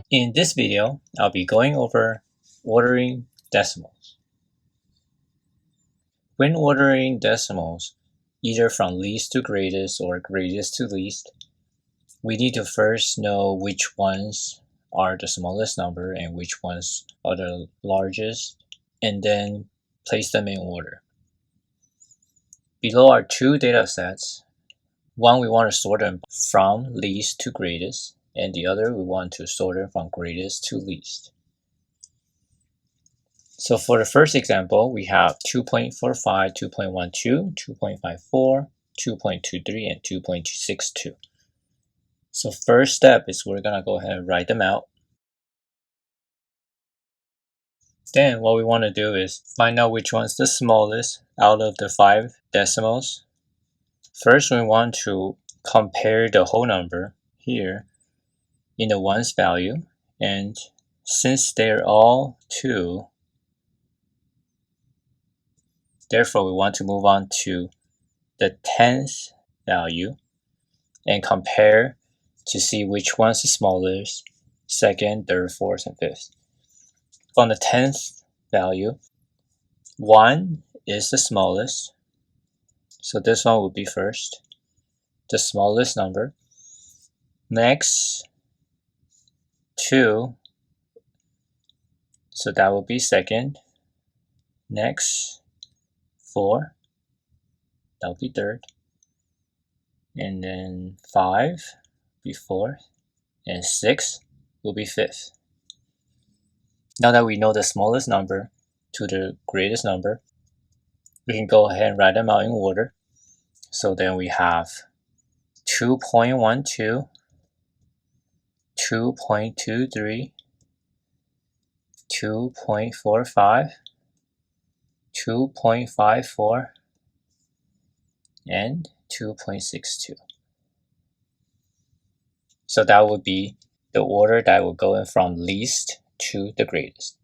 In this video, I'll be going over ordering decimals. When ordering decimals, either from least to greatest or greatest to least, we need to first know which ones are the smallest number and which ones are the largest, and then place them in order. Below are two data sets. One, we want to sort them from least to greatest, and the other, we want to sort them from greatest to least. So for the first example, we have 2.45, 2.12, 2.54, 2.23, and 2.262. So first step is we're going to go ahead and write them out. Then what we want to do is find out which one's the smallest out of the 5 decimals. First, we want to compare the whole number here in the ones value, and since they're all 2, therefore we want to move on to the 10th value and compare to see which one's the smallest, second, third, fourth, and fifth. On the 10th value, 1 is the smallest, so this one will be first, the smallest number. Next, 2, so that will be second. Next, 4, that will be third. And then 5 will be fourth, and 6 will be fifth. Now that we know the smallest number to the greatest number, we can go ahead and write them out in order. So then we have 2.12, 2.23, 2.45, 2.54, and 2.62. So that would be the order that will go in from least to the greatest.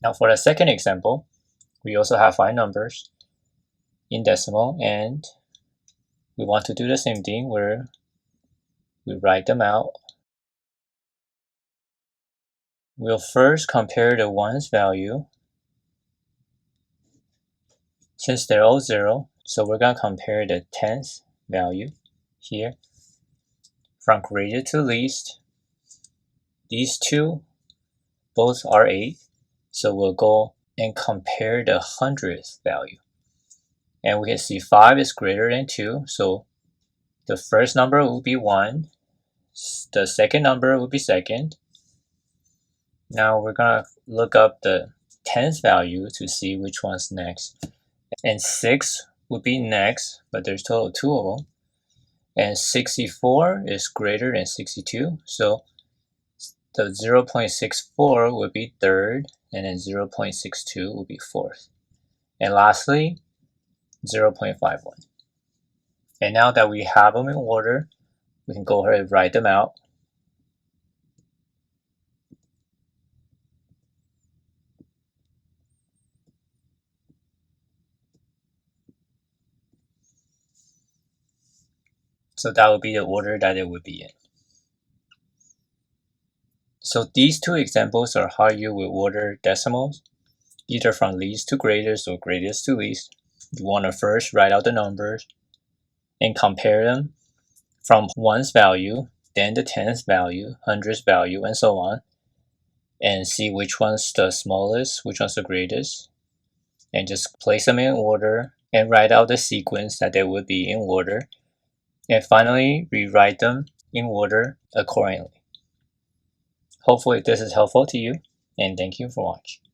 Now for the second example, we also have 5 numbers in decimal, and we want to do the same thing where we write them out. We'll first compare the ones value. Since they're all 0, so we're going to compare the 10th value here from greatest to least. These two both are 8, so we'll go and compare the 100th value. And we can see 5 is greater than 2, so the first number will be 1, the second number will be second. Now we're going to look up the 10th value to see which one's next. And 6 would be next, but there's total 2 of them. And 64 is greater than 62, so the 0.64 would be third, and then 0.62 would be fourth. And lastly, 0.51. And now that we have them in order, we can go ahead and write them out. So that would be the order that it would be in. So these two examples are how you will order decimals, either from least to greatest or greatest to least. You want to first write out the numbers and compare them from one's value, then the 10th value, 100th value, and so on, and see which one's the smallest, which one's the greatest, and just place them in order and write out the sequence that they would be in order, and finally rewrite them in order accordingly. Hopefully this is helpful to you, and thank you for watching.